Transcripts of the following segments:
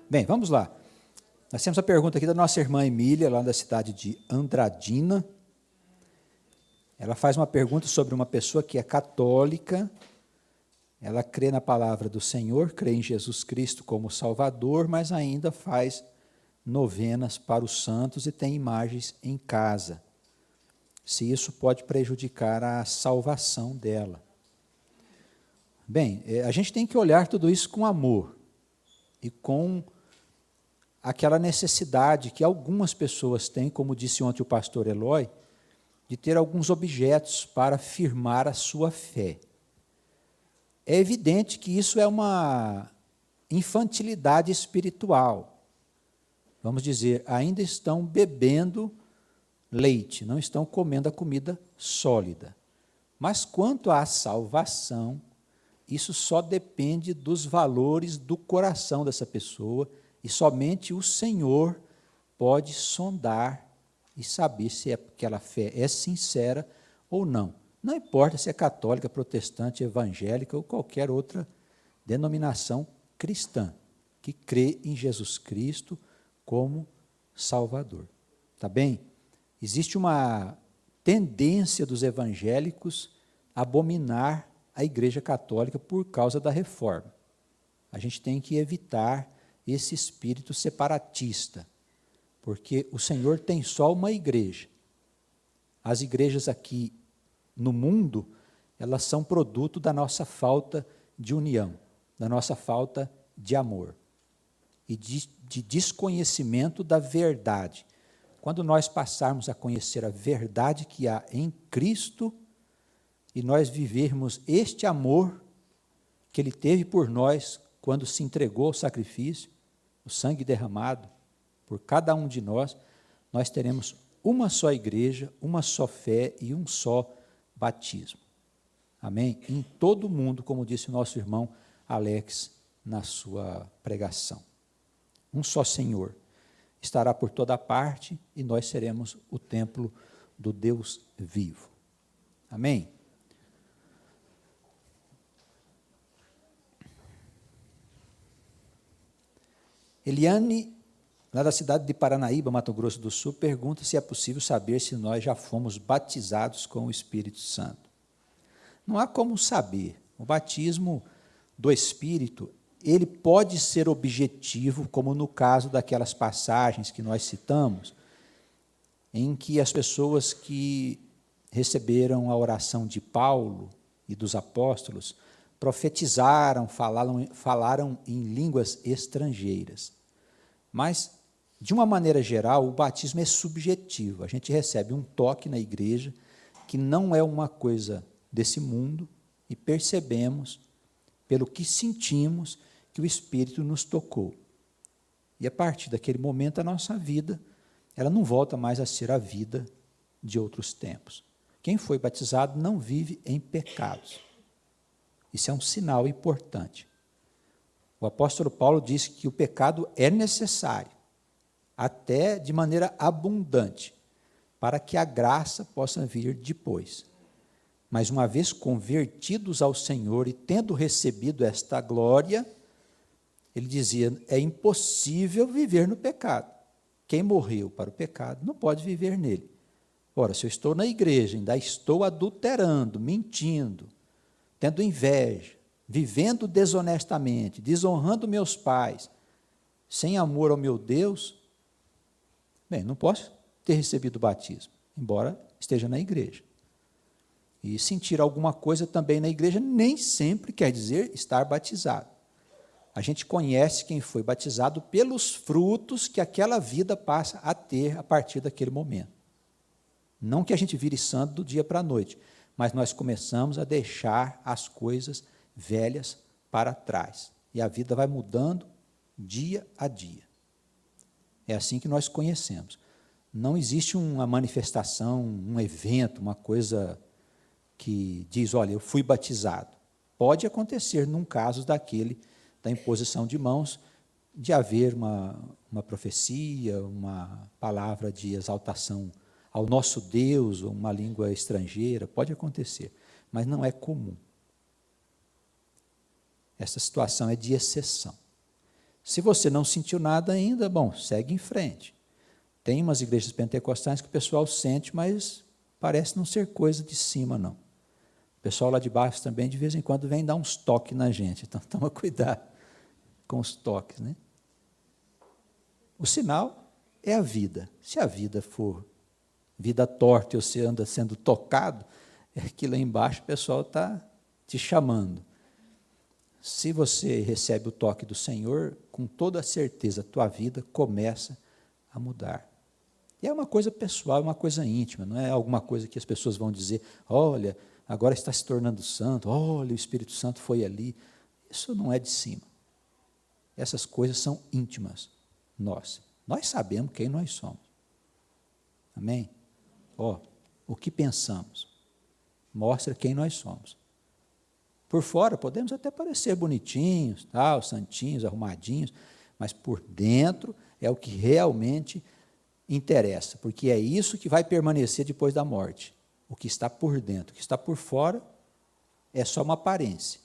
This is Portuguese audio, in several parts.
Bem, vamos lá. Nós temos a pergunta aqui da nossa irmã Emília, lá da cidade de Andradina. Ela faz uma pergunta sobre uma pessoa que é católica, ela crê na palavra do Senhor, crê em Jesus Cristo como Salvador, mas ainda faz novenas para os santos e tem imagens em casa. Se isso pode prejudicar a salvação dela. Bem, a gente tem que olhar tudo isso com amor e com aquela necessidade que algumas pessoas têm, como disse ontem o pastor Eloy, de ter alguns objetos para firmar a sua fé. É evidente que isso é uma infantilidade espiritual. Vamos dizer, ainda estão bebendo leite, não estão comendo a comida sólida. Mas quanto à salvação, isso só depende dos valores do coração dessa pessoa e somente o Senhor pode sondar e saber se aquela fé é sincera ou não. Não importa se é católica, protestante, evangélica ou qualquer outra denominação cristã que crê em Jesus Cristo como Salvador. Tá bem? Existe uma tendência dos evangélicos a abominar a Igreja Católica por causa da reforma. A gente tem que evitar esse espírito separatista, porque o Senhor tem só uma igreja. As igrejas aqui no mundo, elas são produto da nossa falta de união, da nossa falta de amor e de desconhecimento da verdade. Quando nós passarmos a conhecer a verdade que há em Cristo e nós vivermos este amor que Ele teve por nós quando se entregou ao sacrifício, o sangue derramado por cada um de nós, nós teremos uma só igreja, uma só fé e um só batismo. Amém? Em todo o mundo, como disse o nosso irmão Alex na sua pregação. Um só Senhor estará por toda parte e nós seremos o templo do Deus vivo. Amém? Eliane, lá da cidade de Paranaíba, Mato Grosso do Sul, pergunta se é possível saber se nós já fomos batizados com o Espírito Santo. Não há como saber. O batismo do Espírito, ele pode ser objetivo, como no caso daquelas passagens que nós citamos, em que as pessoas que receberam a oração de Paulo e dos apóstolos profetizaram, falaram em línguas estrangeiras. Mas, de uma maneira geral, o batismo é subjetivo. A gente recebe um toque na igreja que não é uma coisa desse mundo e percebemos, pelo que sentimos, que o Espírito nos tocou. E a partir daquele momento, a nossa vida, ela não volta mais a ser a vida de outros tempos. Quem foi batizado não vive em pecados. Isso é um sinal importante. O apóstolo Paulo disse que o pecado é necessário, até de maneira abundante, para que a graça possa vir depois. Mas uma vez convertidos ao Senhor e tendo recebido esta glória, ele dizia, é impossível viver no pecado. Quem morreu para o pecado não pode viver nele. Ora, se eu estou na igreja, ainda estou adulterando, mentindo, tendo inveja, vivendo desonestamente, desonrando meus pais, sem amor ao meu Deus, bem, não posso ter recebido o batismo, embora esteja na igreja. E sentir alguma coisa também na igreja nem sempre quer dizer estar batizado. A gente conhece quem foi batizado pelos frutos que aquela vida passa a ter a partir daquele momento. Não que a gente vire santo do dia para a noite, mas nós começamos a deixar as coisas velhas para trás. E a vida vai mudando dia a dia. É assim que nós conhecemos. Não existe uma manifestação, um evento, uma coisa que diz, olha, eu fui batizado. Pode acontecer num caso daquele da imposição de mãos, de haver uma profecia, uma palavra de exaltação ao nosso Deus, ou uma língua estrangeira, pode acontecer, mas não é comum. Essa situação é de exceção. Se você não sentiu nada ainda, bom, segue em frente. Tem umas igrejas pentecostais que o pessoal sente, mas parece não ser coisa de cima, não. O pessoal lá de baixo também, de vez em quando, vem dar uns toques na gente. Então, toma cuidado com os toques, né? O sinal é a vida. Se a vida for vida torta e você anda sendo tocado, é que lá embaixo o pessoal está te chamando. Se você recebe o toque do Senhor, com toda a certeza, a tua vida começa a mudar. E é uma coisa pessoal, é uma coisa íntima, não é alguma coisa que as pessoas vão dizer, olha, agora está se tornando santo, olha, o Espírito Santo foi ali. Isso não é de cima. Essas coisas são íntimas, nossas. Nós sabemos quem nós somos. Amém? O que pensamos mostra quem nós somos. Por fora podemos até parecer bonitinhos, tal, santinhos, arrumadinhos, mas por dentro é o que realmente interessa, porque é isso que vai permanecer depois da morte. O que está por dentro, o que está por fora é só uma aparência.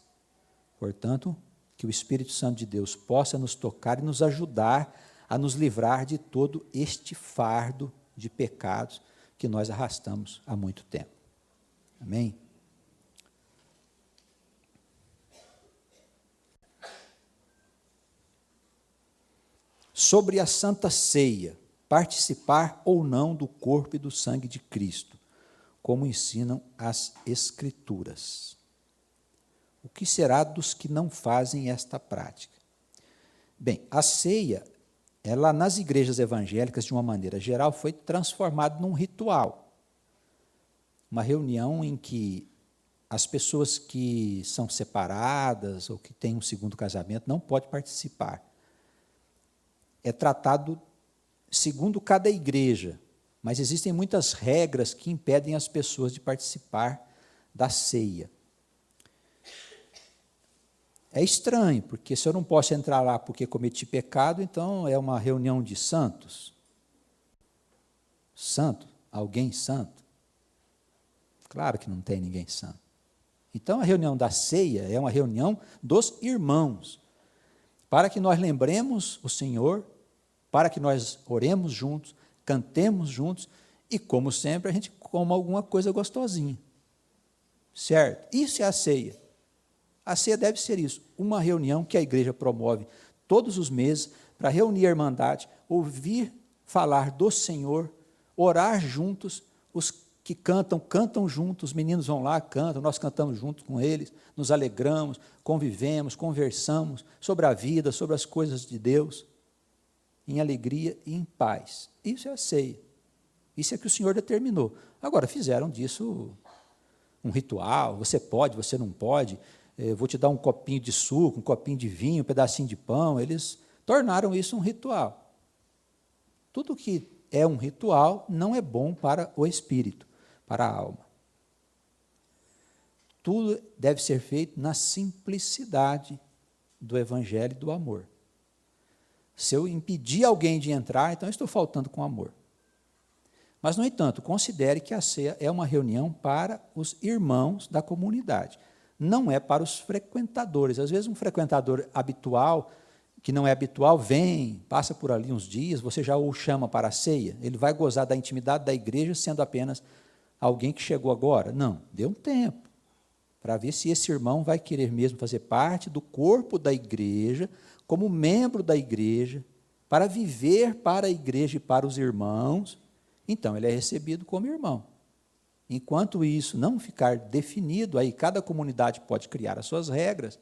Portanto, que o Espírito Santo de Deus possa nos tocar e nos ajudar a nos livrar de todo este fardo de pecados que nós arrastamos há muito tempo. Amém? Sobre a Santa Ceia, participar ou não do corpo e do sangue de Cristo, como ensinam as Escrituras. O que será dos que não fazem esta prática? Bem, a ceia, ela nas igrejas evangélicas, de uma maneira geral, foi transformada num ritual. Uma reunião em que as pessoas que são separadas ou que têm um segundo casamento não podem participar. É tratado segundo cada igreja, mas existem muitas regras que impedem as pessoas de participar da ceia. É estranho, porque se eu não posso entrar lá porque cometi pecado, então é uma reunião de santos. Santo? Alguém santo? Claro que não tem ninguém santo. Então, a reunião da ceia é uma reunião dos irmãos, para que nós lembremos o Senhor, para que nós oremos juntos, cantemos juntos, e, como sempre, a gente coma alguma coisa gostosinha. Certo? Isso é a ceia. A ceia deve ser isso, uma reunião que a igreja promove todos os meses para reunir a irmandade, ouvir falar do Senhor, orar juntos, os que cantam, cantam juntos, os meninos vão lá, cantam, nós cantamos junto com eles, nos alegramos, convivemos, conversamos sobre a vida, sobre as coisas de Deus, em alegria e em paz. Isso é a ceia. Isso é que o Senhor determinou. Agora, fizeram disso um ritual, você pode, você não pode, vou te dar um copinho de suco, um copinho de vinho, um pedacinho de pão. Eles tornaram isso um ritual. Tudo que é um ritual não é bom para o espírito, para a alma. Tudo deve ser feito na simplicidade do evangelho e do amor. Se eu impedir alguém de entrar, então eu estou faltando com amor. Mas, no entanto, considere que a ceia é uma reunião para os irmãos da comunidade. Não é para os frequentadores. Às vezes, um frequentador habitual, que não é habitual, vem, passa por ali uns dias, você já o chama para a ceia, ele vai gozar da intimidade da igreja, sendo apenas alguém que chegou agora? Não, dê um tempo, para ver se esse irmão vai querer mesmo fazer parte do corpo da igreja, como membro da igreja, para viver para a igreja e para os irmãos. Então, ele é recebido como irmão. Enquanto isso não ficar definido, aí cada comunidade pode criar as suas regras,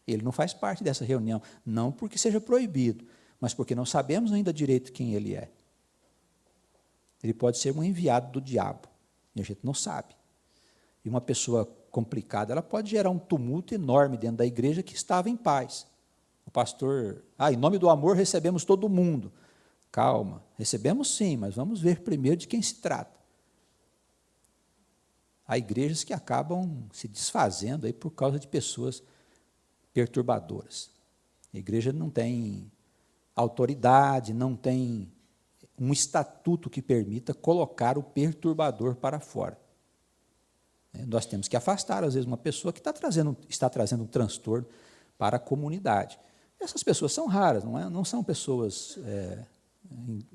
ele não faz parte dessa reunião, não porque seja proibido, mas porque não sabemos ainda direito quem ele é. Ele pode ser um enviado do diabo, e a gente não sabe. E uma pessoa complicada, ela pode gerar um tumulto enorme dentro da igreja que estava em paz. O pastor, em nome do amor recebemos todo mundo. Calma, recebemos sim, mas vamos ver primeiro de quem se trata. Há igrejas que acabam se desfazendo aí por causa de pessoas perturbadoras. A igreja não tem autoridade, não tem um estatuto que permita colocar o perturbador para fora. Nós temos que afastar, às vezes, uma pessoa que está trazendo um transtorno para a comunidade. Essas pessoas são raras, não são pessoas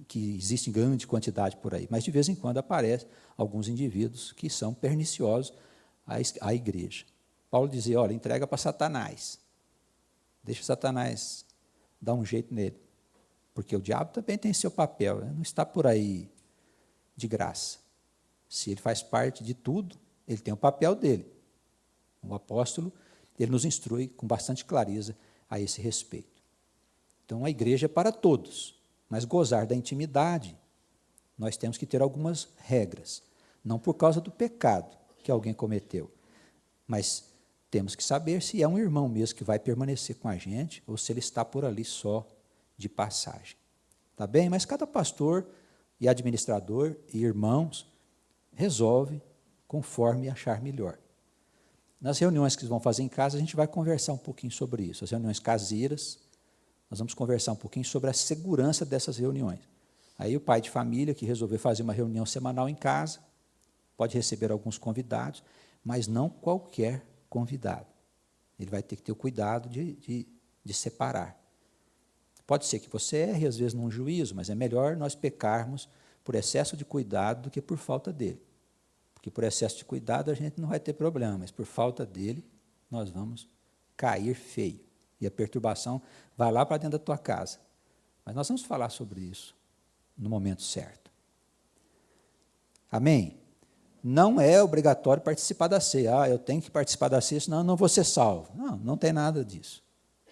que existem em grande quantidade por aí, mas de vez em quando aparecem alguns indivíduos que são perniciosos à igreja. Paulo dizia, olha, entrega para Satanás, deixa Satanás dar um jeito nele, porque o diabo também tem seu papel, né? Não está por aí de graça. Se ele faz parte de tudo, ele tem o papel dele. O apóstolo, ele nos instrui com bastante clareza a esse respeito. Então, a igreja é para todos, mas gozar da intimidade, nós temos que ter algumas regras, não por causa do pecado que alguém cometeu, mas temos que saber se é um irmão mesmo que vai permanecer com a gente, ou se ele está por ali só de passagem. Tá bem? Mas cada pastor e administrador e irmãos resolve conforme achar melhor. Nas reuniões que vão fazer em casa, a gente vai conversar um pouquinho sobre isso. As reuniões caseiras, nós vamos conversar um pouquinho sobre a segurança dessas reuniões. Aí o pai de família que resolveu fazer uma reunião semanal em casa, pode receber alguns convidados, mas não qualquer convidado. Ele vai ter que ter o cuidado de separar. Pode ser que você erre, às vezes, num juízo, mas é melhor nós pecarmos por excesso de cuidado do que por falta dele. Porque por excesso de cuidado a gente não vai ter problema, mas por falta dele nós vamos cair feio. E a perturbação vai lá para dentro da tua casa. Mas nós vamos falar sobre isso no momento certo. Amém? Não é obrigatório participar da ceia. Eu tenho que participar da ceia, senão eu não vou ser salvo. Não, não tem nada disso.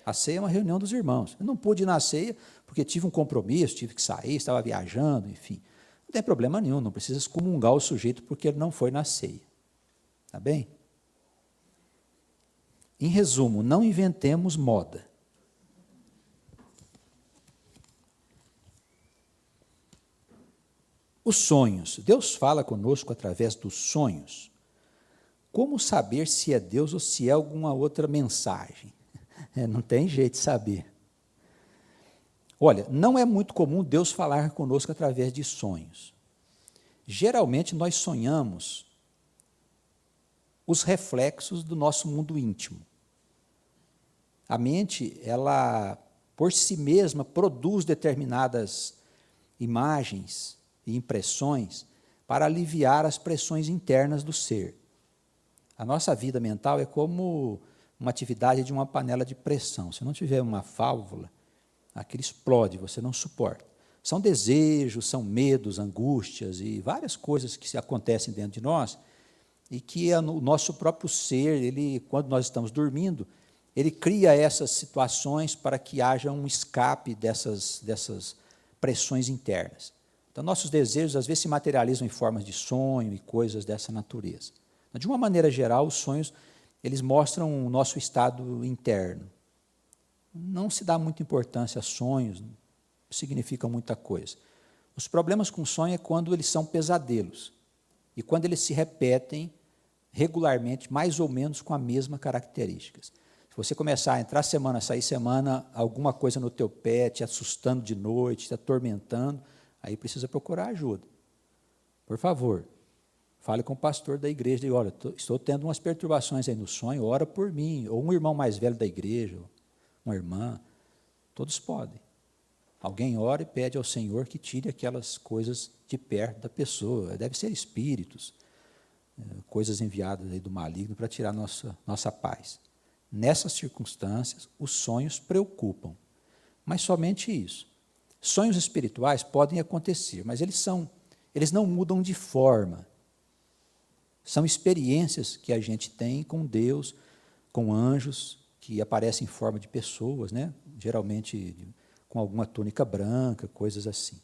A ceia é uma reunião dos irmãos. Eu não pude ir na ceia porque tive um compromisso, tive que sair, estava viajando, enfim. Não tem problema nenhum, não precisa excomungar o sujeito porque ele não foi na ceia. Tá bem? Em resumo, não inventemos moda. Os sonhos. Deus fala conosco através dos sonhos. Como saber se é Deus ou se é alguma outra mensagem? Não tem jeito de saber. Olha, não é muito comum Deus falar conosco através de sonhos. Geralmente nós sonhamos os reflexos do nosso mundo íntimo. A mente, ela, por si mesma, produz determinadas imagens e impressões para aliviar as pressões internas do ser. A nossa vida mental é como uma atividade de uma panela de pressão. Se não tiver uma válvula, aquilo explode, você não suporta. São desejos, são medos, angústias e várias coisas que acontecem dentro de nós e que o nosso próprio ser, ele, quando nós estamos dormindo, ele cria essas situações para que haja um escape dessas pressões internas. Então, nossos desejos, às vezes, se materializam em formas de sonho e coisas dessa natureza. De uma maneira geral, os sonhos, eles mostram o nosso estado interno. Não se dá muita importância a sonhos, significam muita coisa. Os problemas com sonho é quando eles são pesadelos e quando eles se repetem regularmente, mais ou menos com a mesma características. Se você começar a entrar semana, sair semana, alguma coisa no teu pé, te assustando de noite, te atormentando, aí precisa procurar ajuda. Por favor, fale com o pastor da igreja, e olha, estou tendo umas perturbações aí no sonho, ora por mim, ou um irmão mais velho da igreja, uma irmã, todos podem. Alguém ora e pede ao Senhor que tire aquelas coisas de perto da pessoa, deve ser espíritos, coisas enviadas aí do maligno para tirar nossa paz. Nessas circunstâncias, os sonhos preocupam, mas somente isso. Sonhos espirituais podem acontecer, mas eles não mudam de forma. São experiências que a gente tem com Deus, com anjos, que aparecem em forma de pessoas, né? Geralmente com alguma túnica branca, coisas assim.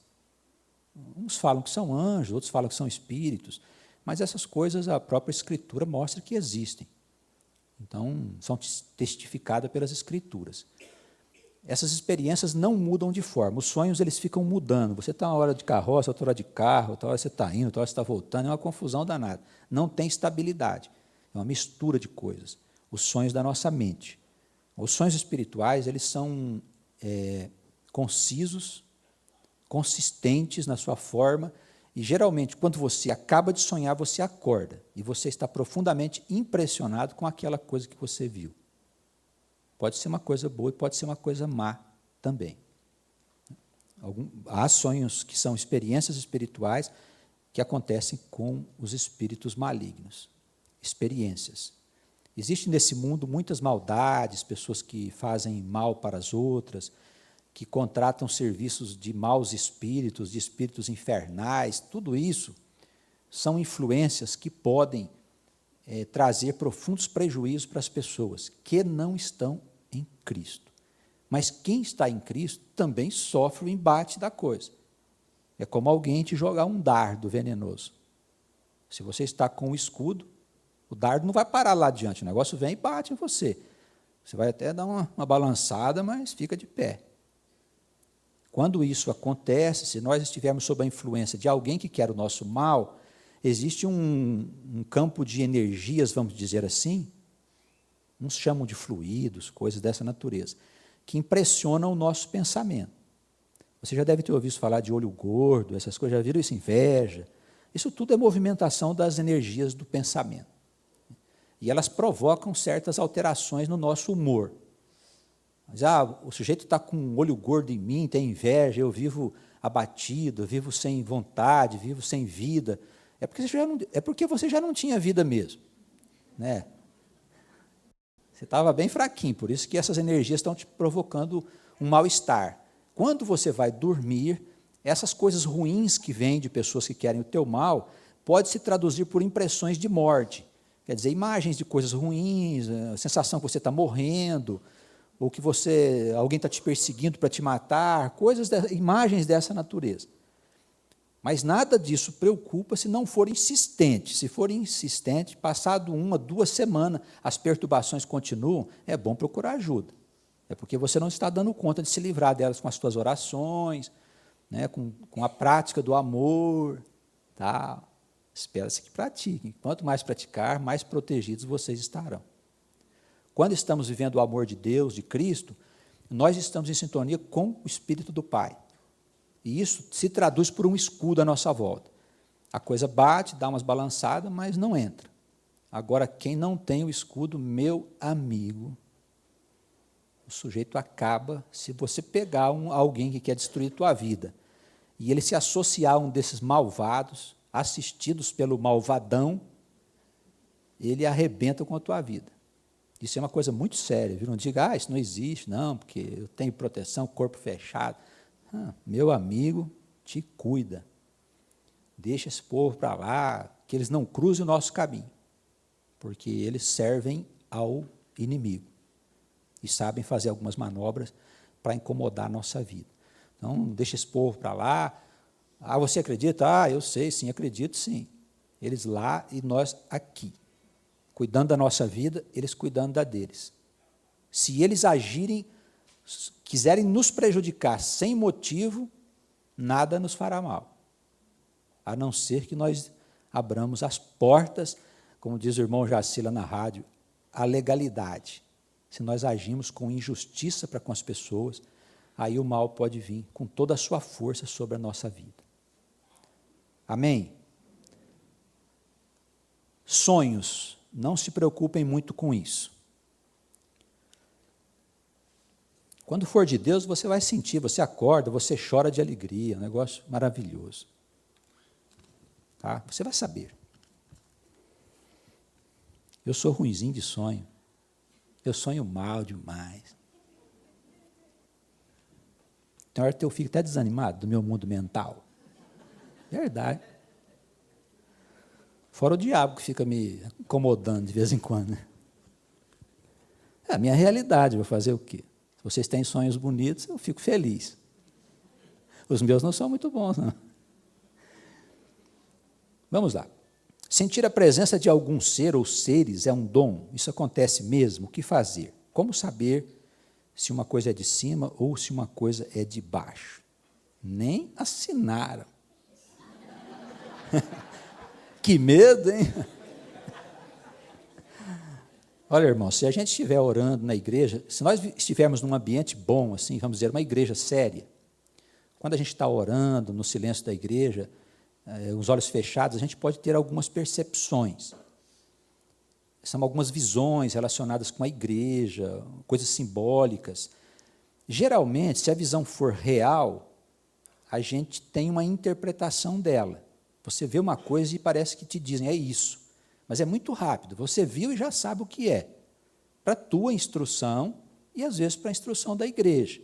Uns falam que são anjos, outros falam que são espíritos, mas essas coisas a própria Escritura mostra que existem. Então, são testificadas pelas Escrituras. Essas experiências não mudam de forma, os sonhos eles ficam mudando. Você está uma hora de carroça, outra hora de carro, outra hora você está indo, outra hora você está voltando, é uma confusão danada. Não tem estabilidade, é uma mistura de coisas. Os sonhos da nossa mente. Os sonhos espirituais, eles são concisos, consistentes na sua forma, e geralmente, quando você acaba de sonhar, você acorda, e você está profundamente impressionado com aquela coisa que você viu. Pode ser uma coisa boa e pode ser uma coisa má também. Há sonhos que são experiências espirituais que acontecem com os espíritos malignos. Experiências. Existem nesse mundo muitas maldades, pessoas que fazem mal para as outras, que contratam serviços de maus espíritos, de espíritos infernais. Tudo isso são influências que podem trazer profundos prejuízos para as pessoas que não estão em Cristo. Mas quem está em Cristo também sofre o embate da coisa. É como alguém te jogar um dardo venenoso. Se você está com o escudo, o dardo não vai parar lá adiante, o negócio vem e bate em você. Você vai até dar uma balançada, mas fica de pé. Quando isso acontece, se nós estivermos sob a influência de alguém que quer o nosso mal, existe um campo de energias, vamos dizer assim, uns chamam de fluidos, coisas dessa natureza, que impressionam o nosso pensamento. Você já deve ter ouvido falar de olho gordo, essas coisas, já viram isso? Inveja. Isso tudo é movimentação das energias do pensamento. E elas provocam certas alterações no nosso humor. Mas, o sujeito está com um olho gordo em mim, tem inveja, eu vivo abatido, eu vivo sem vontade, vivo sem vida. É porque você já não tinha vida mesmo. Né? Você estava bem fraquinho, por isso que essas energias estão te provocando um mal-estar. Quando você vai dormir, essas coisas ruins que vêm de pessoas que querem o teu mal, pode se traduzir por impressões de morte. Quer dizer, imagens de coisas ruins, a sensação que você está morrendo, ou que alguém está te perseguindo para te matar, imagens dessa natureza. Mas nada disso preocupa se não for insistente. Se for insistente, passado 1, 2 semanas, as perturbações continuam, é bom procurar ajuda. É porque você não está dando conta de se livrar delas com as suas orações, né, com a prática do amor. Tá? Espera-se que pratiquem. Quanto mais praticar, mais protegidos vocês estarão. Quando estamos vivendo o amor de Deus, de Cristo, nós estamos em sintonia com o Espírito do Pai. E isso se traduz por um escudo à nossa volta. A coisa bate, dá umas balançadas, mas não entra. Agora, quem não tem o escudo, meu amigo, o sujeito acaba, se você pegar alguém que quer destruir a tua vida, e ele se associar a um desses malvados, assistidos pelo malvadão, ele arrebenta com a tua vida. Isso é uma coisa muito séria, viu? Não diga, isso não existe, não, porque eu tenho proteção, corpo fechado. Meu amigo, te cuida. Deixa esse povo para lá, que eles não cruzem o nosso caminho, porque eles servem ao inimigo e sabem fazer algumas manobras para incomodar a nossa vida. Então, deixa esse povo para lá. Você acredita? Eu sei, sim, acredito, sim. Eles lá e nós aqui. Cuidando da nossa vida, eles cuidando da deles. Se eles agirem, quiserem nos prejudicar sem motivo, nada nos fará mal. A não ser que nós abramos as portas, como diz o irmão Jacila na rádio, à legalidade. Se nós agimos com injustiça para com as pessoas, aí o mal pode vir com toda a sua força sobre a nossa vida. Amém? Sonhos, não se preocupem muito com isso. Quando for de Deus, você vai sentir, você acorda, você chora de alegria, um negócio maravilhoso. Tá? Você vai saber. Eu sou ruinzinho de sonho. Eu sonho mal demais. Tem hora que eu fico até desanimado do meu mundo mental. Verdade. Fora o diabo que fica me incomodando de vez em quando. Né? É a minha realidade, vou fazer o quê? Se vocês têm sonhos bonitos, eu fico feliz. Os meus não são muito bons, não. Vamos lá. Sentir a presença de algum ser ou seres é um dom. Isso acontece mesmo. O que fazer? Como saber se uma coisa é de cima ou se uma coisa é de baixo? Nem assinaram. Que medo, hein? Olha, irmão, se a gente estiver orando na igreja, se nós estivermos num ambiente bom, assim, vamos dizer, uma igreja séria, quando a gente está orando no silêncio da igreja, os olhos fechados, a gente pode ter algumas percepções. são algumas visões relacionadas com a igreja, coisas simbólicas. Geralmente, se a visão for real, a gente tem uma interpretação dela. Você vê uma coisa e parece que te dizem, é isso. Mas é muito rápido, você viu e já sabe o que é. Para a tua instrução e, às vezes, para a instrução da igreja.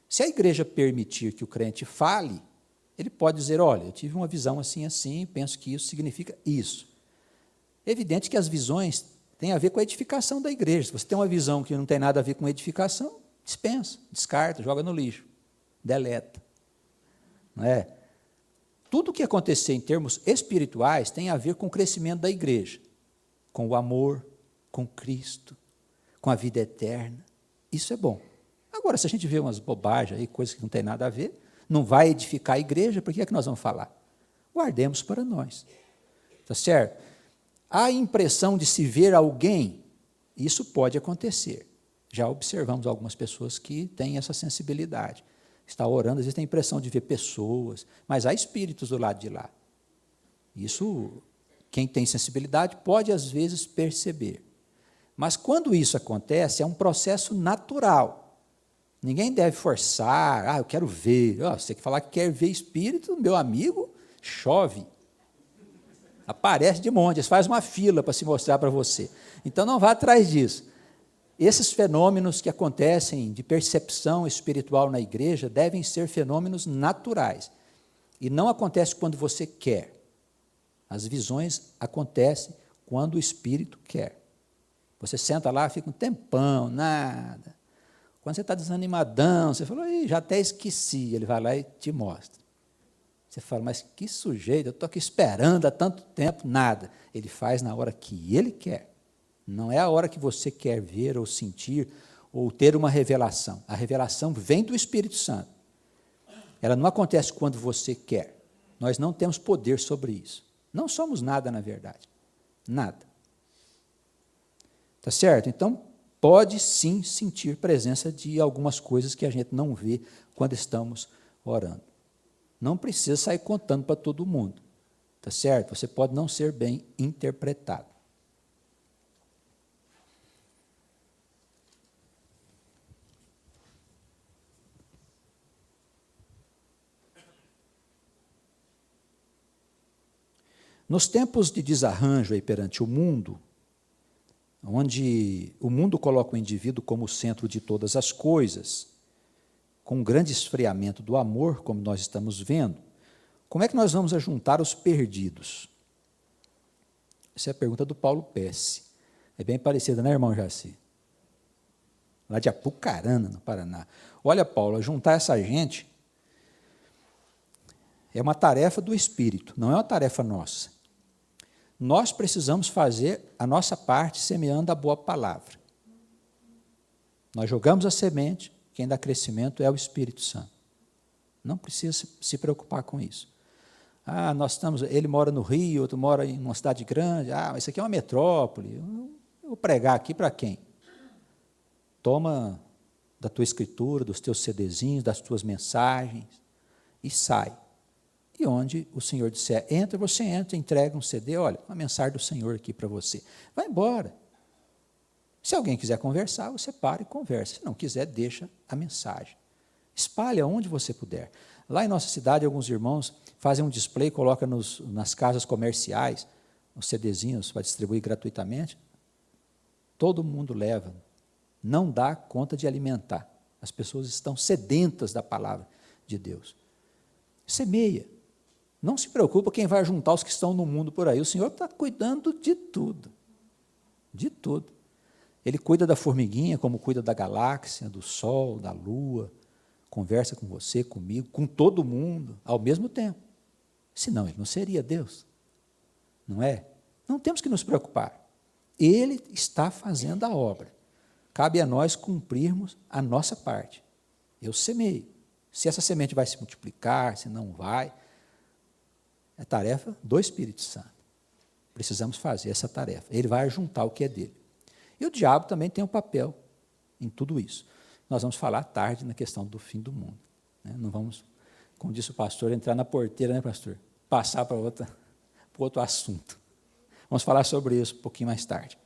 Se a igreja permitir que o crente fale, ele pode dizer, olha, eu tive uma visão assim, assim, penso que isso significa isso. É evidente que as visões têm a ver com a edificação da igreja. Se você tem uma visão que não tem nada a ver com edificação, dispensa, descarta, joga no lixo, deleta. Não é? Tudo o que acontecer em termos espirituais tem a ver com o crescimento da igreja, com o amor, com Cristo, com a vida eterna. Isso é bom. Agora, se a gente vê umas bobagens aí, coisas que não tem nada a ver, não vai edificar a igreja, por que é que nós vamos falar? Guardemos para nós. Está certo? A impressão de se ver alguém, isso pode acontecer. Já observamos algumas pessoas que têm essa sensibilidade. Está orando, às vezes tem a impressão de ver pessoas, mas há espíritos do lado de lá. Isso, quem tem sensibilidade pode, às vezes, perceber. Mas, quando isso acontece, é um processo natural. Ninguém deve forçar, eu quero ver. Você que falar que quer ver espírito, meu amigo, chove. Aparece de monte, eles fazem uma fila para se mostrar para você. Então, não vá atrás disso. Esses fenômenos que acontecem de percepção espiritual na igreja devem ser fenômenos naturais. E não acontece quando você quer. As visões acontecem quando o Espírito quer. Você senta lá, fica um tempão, nada. Quando você está desanimadão, você fala, já até esqueci. Ele vai lá e te mostra. Você fala, mas que sujeito, eu estou aqui esperando há tanto tempo, nada. Ele faz na hora que ele quer. Não é a hora que você quer ver ou sentir ou ter uma revelação. A revelação vem do Espírito Santo. Ela não acontece quando você quer. Nós não temos poder sobre isso. Não somos nada, na verdade. Nada. Tá certo? Então, pode sim sentir presença de algumas coisas que a gente não vê quando estamos orando. Não precisa sair contando para todo mundo. Tá certo? Você pode não ser bem interpretado. Nos tempos de desarranjo aí perante o mundo, onde o mundo coloca o indivíduo como o centro de todas as coisas, com um grande esfriamento do amor, como nós estamos vendo, como é que nós vamos ajuntar os perdidos? Essa é a pergunta do Paulo Pesce. É bem parecida, né, irmão Jaci? Lá de Apucarana, no Paraná. Olha, Paulo, juntar essa gente é uma tarefa do Espírito, não é uma tarefa nossa. Nós precisamos fazer a nossa parte semeando a boa palavra. Nós jogamos a semente, quem dá crescimento é o Espírito Santo. Não precisa se preocupar com isso. Ele mora no Rio, outro mora em uma cidade grande, mas isso aqui é uma metrópole. Eu vou pregar aqui para quem? Toma da tua escritura, dos teus CDzinhos, das tuas mensagens e sai. E onde o Senhor disser, entra, você entra, entrega um CD, olha, uma mensagem do Senhor aqui para você. Vai embora. Se alguém quiser conversar, você para e conversa. Se não quiser, deixa a mensagem. Espalha onde você puder. Lá em nossa cidade, alguns irmãos fazem um display, colocam nas casas comerciais, os CDzinhos para distribuir gratuitamente. Todo mundo leva. Não dá conta de alimentar. As pessoas estão sedentas da palavra de Deus. Semeia. Não se preocupa quem vai juntar os que estão no mundo por aí. O Senhor está cuidando de tudo. De tudo. Ele cuida da formiguinha, como cuida da galáxia, do sol, da lua. Conversa com você, comigo, com todo mundo, ao mesmo tempo. Senão, ele não seria Deus. Não é? Não temos que nos preocupar. Ele está fazendo a obra. Cabe a nós cumprirmos a nossa parte. Eu semeio. Se essa semente vai se multiplicar, se não vai, é tarefa do Espírito Santo. Precisamos fazer essa tarefa. Ele vai juntar o que é dele. E o diabo também tem um papel em tudo isso. Nós vamos falar tarde na questão do fim do mundo. Né? Não vamos, como disse o pastor, entrar na porteira, né, pastor? Passar para outro assunto. Vamos falar sobre isso um pouquinho mais tarde.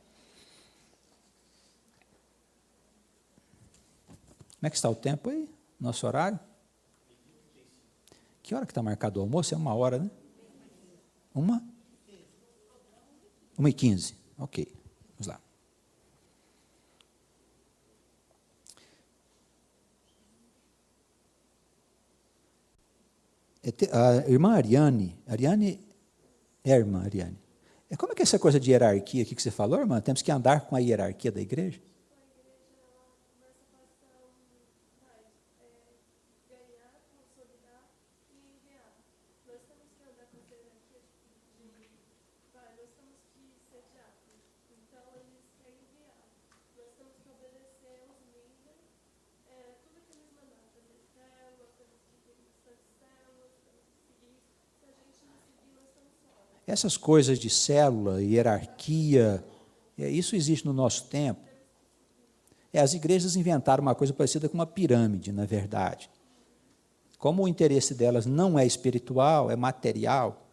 Como é que está o tempo aí? Nosso horário? Que hora que está marcado o almoço? É 1 hora, né? 1h15. Ok, vamos lá. A irmã Ariane é a irmã Ariane. Como é que é essa coisa de hierarquia aqui que você falou, irmã? Temos que andar com a hierarquia da igreja? Essas coisas de célula, hierarquia, isso existe no nosso tempo. As igrejas inventaram uma coisa parecida com uma pirâmide, na verdade. Como o interesse delas não é espiritual, é material,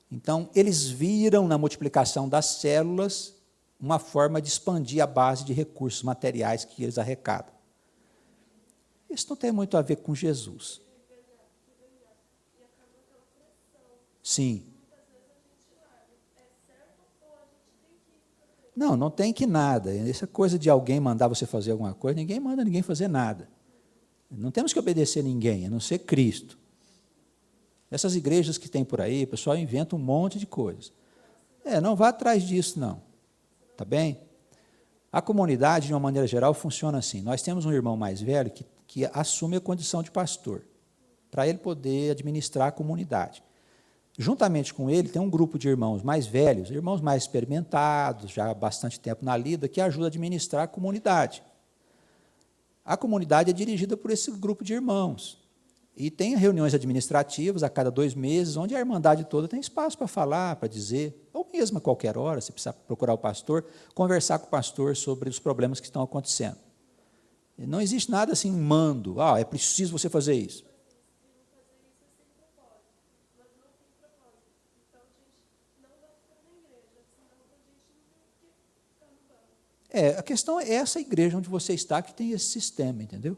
então eles viram na multiplicação das células uma forma de expandir a base de recursos materiais que eles arrecadam. Isso não tem muito a ver com Jesus. Sim. Não, não tem que nada. Essa coisa de alguém mandar você fazer alguma coisa, ninguém manda ninguém fazer nada. Não temos que obedecer a ninguém, a não ser Cristo. Essas igrejas que tem por aí, o pessoal inventa um monte de coisas. Não vá atrás disso, não. Tá bem? A comunidade, de uma maneira geral, funciona assim. Nós temos um irmão mais velho que assume a condição de pastor, para ele poder administrar a comunidade. Juntamente com ele, tem um grupo de irmãos mais velhos, irmãos mais experimentados, já há bastante tempo na lida, que ajuda a administrar a comunidade. A comunidade é dirigida por esse grupo de irmãos. E tem reuniões administrativas a cada 2 meses, onde a irmandade toda tem espaço para falar, para dizer, ou mesmo a qualquer hora, se precisar procurar o pastor, conversar com o pastor sobre os problemas que estão acontecendo. E não existe nada assim, mando, é preciso você fazer isso. A questão é essa igreja onde você está que tem esse sistema, entendeu?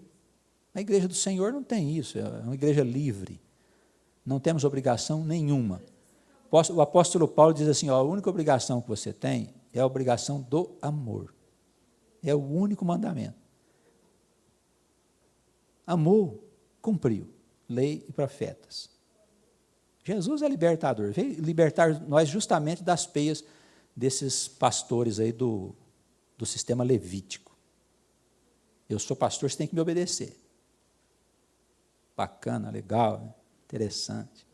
A igreja do Senhor não tem isso, é uma igreja livre. Não temos obrigação nenhuma. O apóstolo Paulo diz assim, a única obrigação que você tem é a obrigação do amor. É o único mandamento. Amou, cumpriu, lei e profetas. Jesus é libertador, veio libertar nós justamente das peias desses pastores aí do sistema levítico. Eu sou pastor, você tem que me obedecer. Bacana, legal, interessante.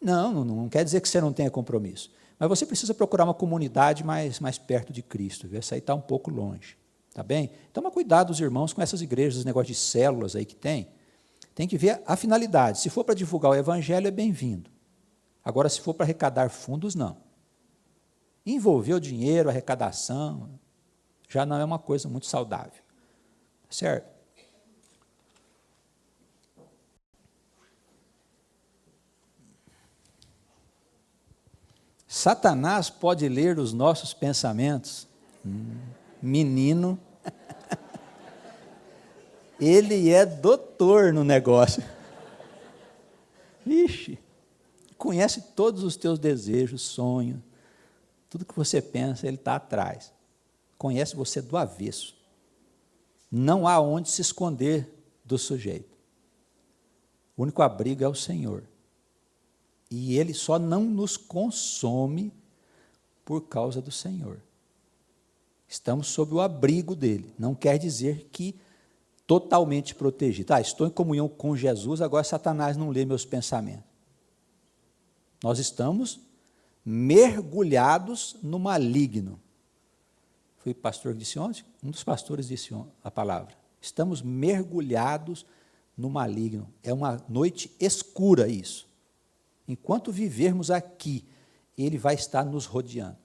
Não quer dizer que você não tenha compromisso. Mas você precisa procurar uma comunidade mais perto de Cristo. Viu? Essa aí está um pouco longe. Tá bem? Toma cuidado, os irmãos, com essas igrejas, esse negócio de células aí que tem. Tem que ver a finalidade. Se for para divulgar o evangelho, é bem-vindo. Agora, se for para arrecadar fundos, não. Envolver o dinheiro, a arrecadação, já não é uma coisa muito saudável. Certo? Satanás pode ler os nossos pensamentos. Menino. Ele é doutor no negócio. Ixi, conhece todos os teus desejos, sonhos, tudo que você pensa, ele está atrás. Conhece você do avesso. Não há onde se esconder do sujeito. O único abrigo é o Senhor. E ele só não nos consome por causa do Senhor. Estamos sob o abrigo dele. Não quer dizer que totalmente protegido. Estou em comunhão com Jesus, agora Satanás não lê meus pensamentos. Nós estamos mergulhados no maligno. Foi o pastor que disse ontem? Um dos pastores disse a palavra. Estamos mergulhados no maligno. É uma noite escura isso. Enquanto vivermos aqui, ele vai estar nos rodeando.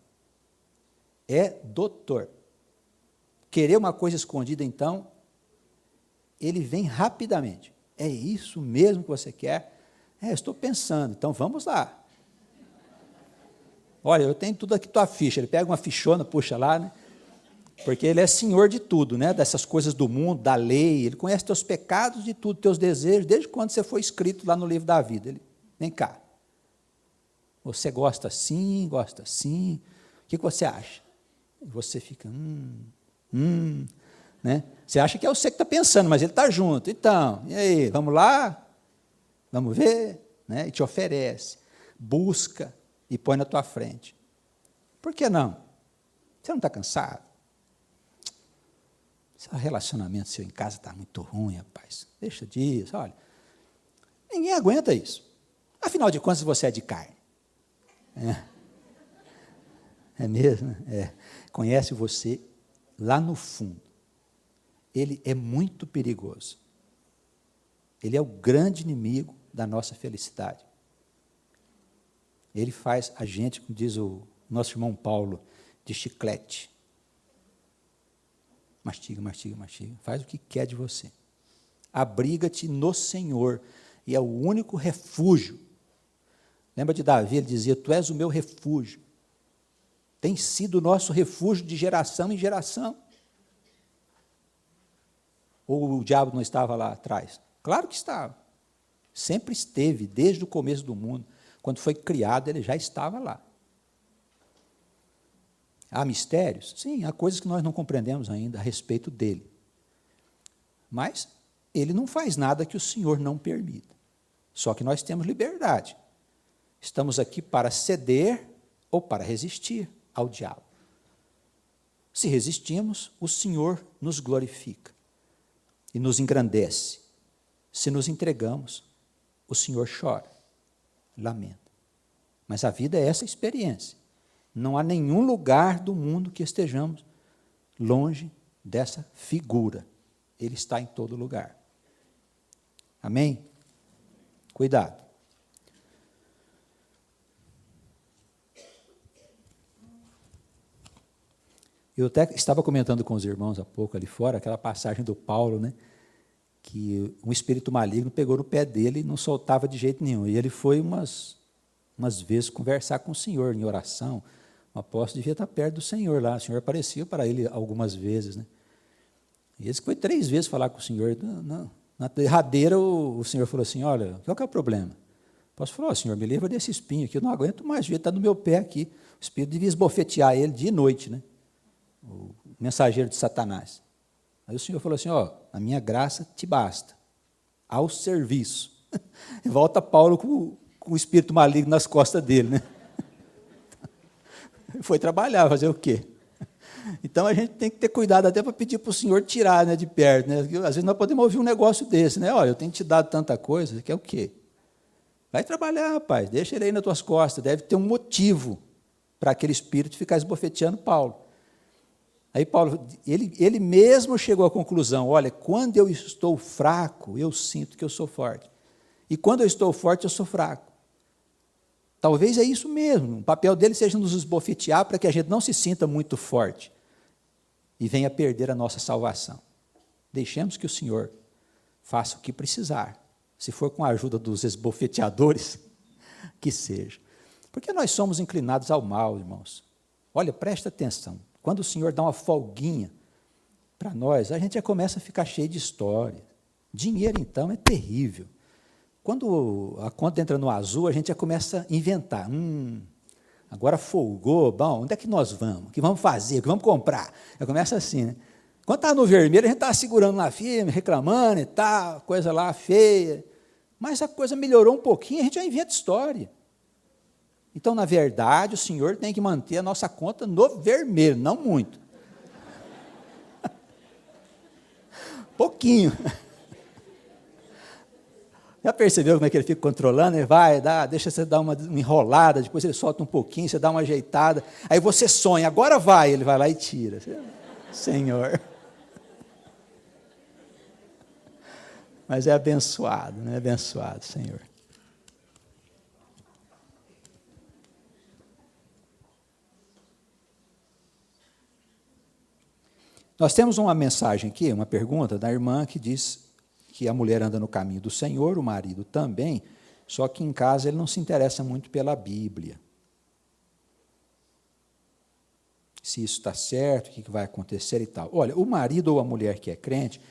É doutor. Querer uma coisa escondida, então, ele vem rapidamente. É isso mesmo que você quer? Estou pensando, então vamos lá. Olha, eu tenho tudo aqui, tua ficha. Ele pega uma fichona, puxa lá, né? Porque ele é senhor de tudo, né? Dessas coisas do mundo, da lei. Ele conhece teus pecados, de tudo, teus desejos, desde quando você foi escrito lá no livro da vida. Ele, vem cá. Você gosta assim, gosta assim. O que você acha? E você fica, né? Você acha que é você que está pensando, mas ele está junto. Então, e aí, vamos lá? Vamos ver? Né? E te oferece, busca e põe na tua frente. Por que não? Você não está cansado? Seu relacionamento seu em casa está muito ruim, rapaz. Deixa disso, olha. Ninguém aguenta isso. Afinal de contas, você é de carne. É mesmo? É. Conhece você lá no fundo. Ele é muito perigoso. Ele é o grande inimigo da nossa felicidade. Ele faz a gente, como diz o nosso irmão Paulo, de chiclete. Mastiga, mastiga, mastiga. Faz o que quer de você. Abriga-te no Senhor. E é o único refúgio. Lembra de Davi? Ele dizia, tu és o meu refúgio. Tem sido o nosso refúgio de geração em geração. Ou o diabo não estava lá atrás? Claro que estava. Sempre esteve, desde o começo do mundo. Quando foi criado, ele já estava lá. Há mistérios? Sim, há coisas que nós não compreendemos ainda a respeito dele. Mas ele não faz nada que o Senhor não permita. Só que nós temos liberdade. Estamos aqui para ceder ou para resistir ao diabo. Se resistimos, o Senhor nos glorifica e nos engrandece. Se nos entregamos, o Senhor chora, lamenta. Mas a vida é essa experiência. Não há nenhum lugar do mundo que estejamos longe dessa figura. Ele está em todo lugar. Amém? Cuidado. Eu até estava comentando com os irmãos há pouco ali fora, aquela passagem do Paulo, né, que um espírito maligno pegou no pé dele e não soltava de jeito nenhum. E ele foi umas vezes conversar com o Senhor em oração. O apóstolo devia estar perto do Senhor lá. O Senhor aparecia para ele algumas vezes, né? E esse foi 3 vezes falar com o Senhor. Na derradeira, o Senhor falou assim, olha, qual que é o problema? O apóstolo falou, Senhor, me livra desse espinho aqui, eu não aguento mais, ele está no meu pé aqui. O espírito devia esbofetear ele dia e noite, né? O mensageiro de Satanás. Aí o Senhor falou assim, a minha graça te basta, ao serviço. E volta Paulo com o espírito maligno nas costas dele, né? Foi trabalhar, fazer o quê? Então, a gente tem que ter cuidado até para pedir para o Senhor tirar, né, de perto. Né? Às vezes nós podemos ouvir um negócio desse, né? Olha, eu tenho te dado tanta coisa, que é o quê? Vai trabalhar, rapaz, deixa ele aí nas tuas costas, deve ter um motivo para aquele espírito ficar esbofeteando Paulo. Aí Paulo, ele mesmo chegou à conclusão, olha, quando eu estou fraco, eu sinto que eu sou forte. E quando eu estou forte, eu sou fraco. Talvez é isso mesmo, o papel dele seja nos esbofetear para que a gente não se sinta muito forte e venha perder a nossa salvação. Deixemos que o Senhor faça o que precisar. Se for com a ajuda dos esbofeteadores, que seja. Porque nós somos inclinados ao mal, irmãos. Olha, presta atenção. Quando o Senhor dá uma folguinha para nós, a gente já começa a ficar cheio de história. Dinheiro, então, é terrível. Quando a conta entra no azul, a gente já começa a inventar. Agora folgou, bom, onde é que nós vamos? O que vamos fazer? O que vamos comprar? Já começa assim, né? Quando está no vermelho, a gente está segurando lá firme, reclamando e tal, coisa lá feia. Mas a coisa melhorou um pouquinho, a gente já inventa história. Então, na verdade, o Senhor tem que manter a nossa conta no vermelho, não muito. Pouquinho. Já percebeu como é que ele fica controlando? Ele vai, deixa você dar uma enrolada, depois ele solta um pouquinho, você dá uma ajeitada, aí você sonha, agora vai, ele vai lá e tira. Senhor. Mas é abençoado, né? Abençoado, Senhor. Nós temos uma mensagem aqui, uma pergunta da irmã que diz que a mulher anda no caminho do Senhor, o marido também, só que em casa ele não se interessa muito pela Bíblia. se isso está certo, o que vai acontecer e tal. Olha, o marido ou a mulher que é crente,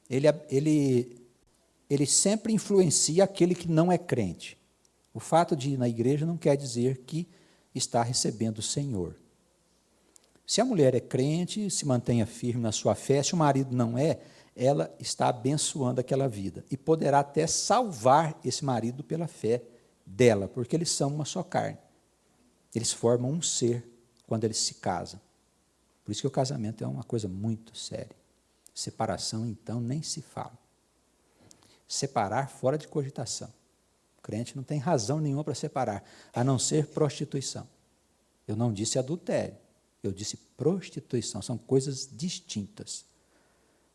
ele sempre influencia aquele que não é crente. O fato de ir na igreja não quer dizer que está recebendo o Senhor. Se a mulher é crente, se mantenha firme na sua fé, se o marido não é, ela está abençoando aquela vida e poderá até salvar esse marido pela fé dela, porque eles são uma só carne. Eles formam um ser quando eles se casam. Por isso que o casamento é uma coisa muito séria. Separação, então, nem se fala. Separar fora de cogitação. O crente não tem razão nenhuma para separar, a não ser prostituição. Eu não disse adultério, eu disse prostituição, são coisas distintas.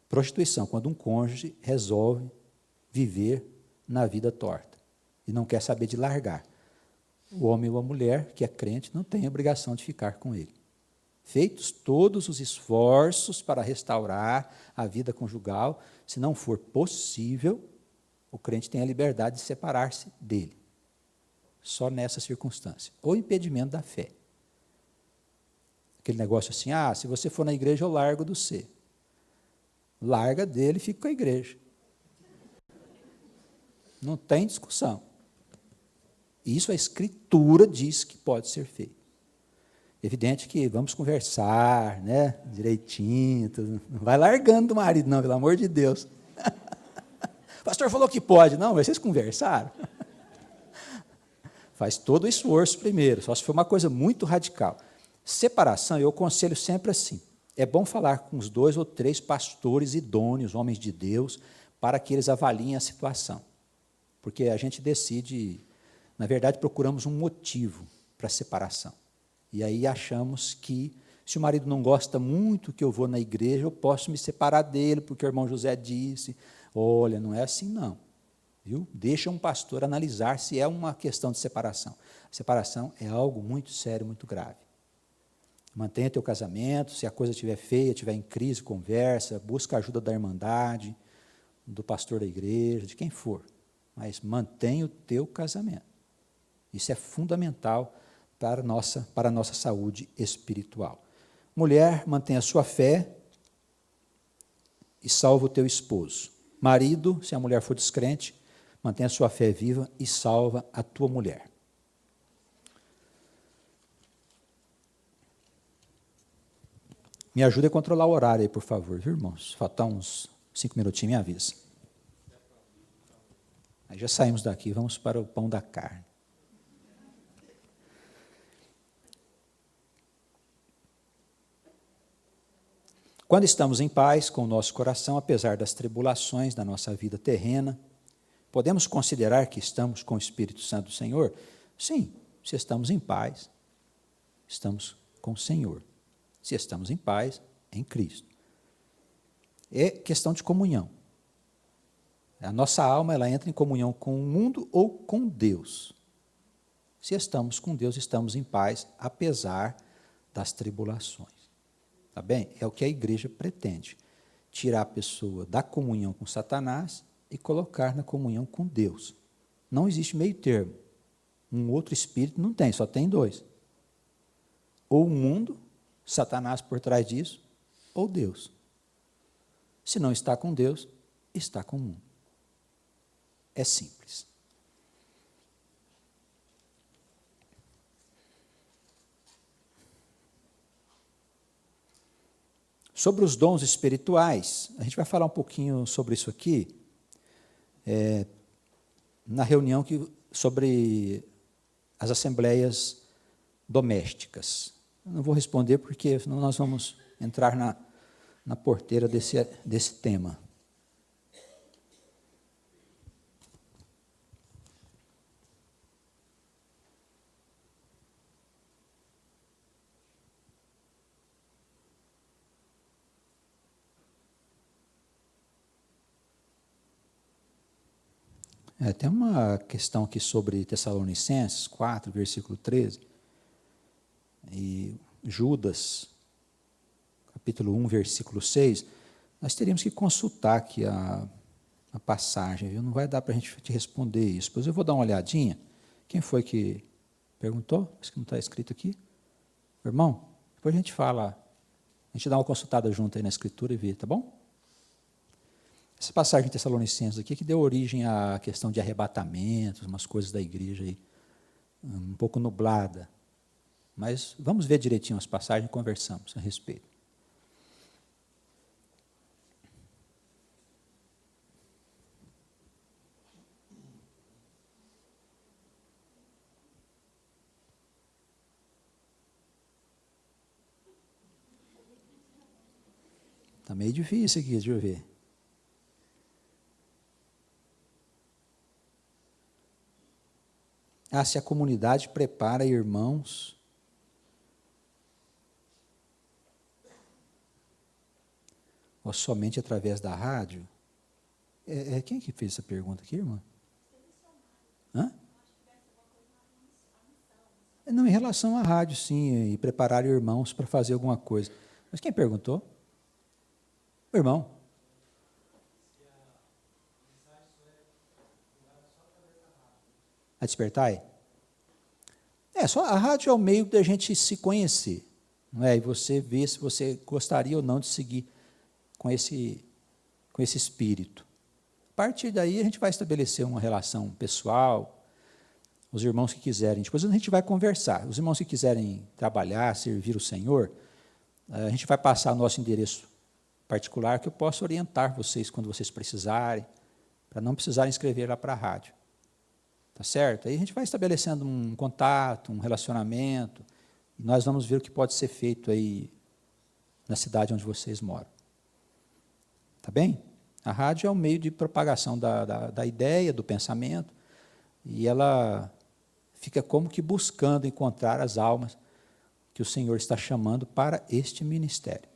Prostituição, quando um cônjuge resolve viver na vida torta e não quer saber de largar. O homem ou a mulher que é crente não tem obrigação de ficar com ele. Feitos todos os esforços para restaurar a vida conjugal, se não for possível, o crente tem a liberdade de separar-se dele. Só nessa circunstância. Ou impedimento da fé. Aquele negócio assim, se você for na igreja, eu largo do C. Larga dele e fica com a igreja. Não tem discussão. Isso a Escritura diz que pode ser feito. Evidente que vamos conversar, né, direitinho, tudo. Não vai largando do marido, não, pelo amor de Deus. O pastor falou que pode, não, mas vocês conversaram? Faz todo o esforço primeiro, só se for uma coisa muito radical. Separação, eu aconselho sempre assim, é bom falar com os 2 ou 3 pastores idôneos, homens de Deus, para que eles avaliem a situação. Porque a gente decide, na verdade, procuramos um motivo para a separação. E aí achamos que, se o marido não gosta muito que eu vou na igreja, eu posso me separar dele, porque o irmão José disse. Olha, não é assim não. Viu? Deixa um pastor analisar se é uma questão de separação. A separação é algo muito sério, muito grave. Mantenha teu casamento, se a coisa estiver feia, estiver em crise, conversa, busca a ajuda da irmandade, do pastor da igreja, de quem for. Mas mantenha o teu casamento. Isso é fundamental para a nossa saúde espiritual. Mulher, mantenha a sua fé e salva o teu esposo. Marido, se a mulher for descrente, mantenha a sua fé viva e salva a tua mulher. Me ajude a controlar o horário aí, por favor, viu, irmãos? Faltar uns 5 minutinhos, me avisa. Aí já saímos daqui, vamos para o pão da carne. Quando estamos em paz com o nosso coração, apesar das tribulações da nossa vida terrena, podemos considerar que estamos com o Espírito Santo do Senhor? Sim, se estamos em paz, estamos com o Senhor. Se estamos em paz, em Cristo. É questão de comunhão. A nossa alma, ela entra em comunhão com o mundo ou com Deus. Se estamos com Deus, estamos em paz, apesar das tribulações. Tá bem? É o que a igreja pretende. Tirar a pessoa da comunhão com Satanás e colocar na comunhão com Deus. Não existe meio termo. Um outro espírito não tem, só tem 2. Ou o mundo, Satanás por trás disso, ou Deus. Se não está com Deus, está com o mundo. É simples. Sobre os dons espirituais, a gente vai falar um pouquinho sobre isso aqui, na reunião sobre as assembleias domésticas. Eu não vou responder porque senão nós vamos entrar na porteira desse tema. Tem uma questão aqui sobre Tessalonicenses 4, versículo 13, e Judas, capítulo 1, versículo 6, nós teríamos que consultar aqui a passagem, viu? Não vai dar para a gente te responder isso. Depois eu vou dar uma olhadinha. Quem foi que perguntou? Acho que não está escrito aqui. Irmão, Depois a gente fala, a gente dá uma consultada junto aí na Escritura e vê, tá bom? Essa passagem de Tessalonicenses aqui que deu origem à questão de arrebatamentos, umas coisas da igreja aí, um pouco nublada. Mas vamos ver direitinho as passagens e conversamos a respeito. Está meio difícil aqui, deixa eu ver. Se a comunidade prepara irmãos ou somente através da rádio? Quem que fez essa pergunta aqui, irmã? Hã? Não, em relação à rádio, sim, e preparar irmãos para fazer alguma coisa. Mas quem perguntou? O irmão. A Despertai? Só a rádio é o meio da gente se conhecer, não é? E você ver se você gostaria ou não de seguir com esse espírito. A partir daí, a gente vai estabelecer uma relação pessoal, os irmãos que quiserem, depois a gente vai conversar. Os irmãos que quiserem trabalhar, servir o Senhor, a gente vai passar o nosso endereço particular, que eu posso orientar vocês quando vocês precisarem, para não precisarem escrever lá para a rádio. Tá certo? Aí a gente vai estabelecendo um contato, um relacionamento, e nós vamos ver o que pode ser feito aí na cidade onde vocês moram. Tá bem? A rádio é um meio de propagação da ideia, do pensamento, e ela fica como que buscando encontrar as almas que o Senhor está chamando para este ministério.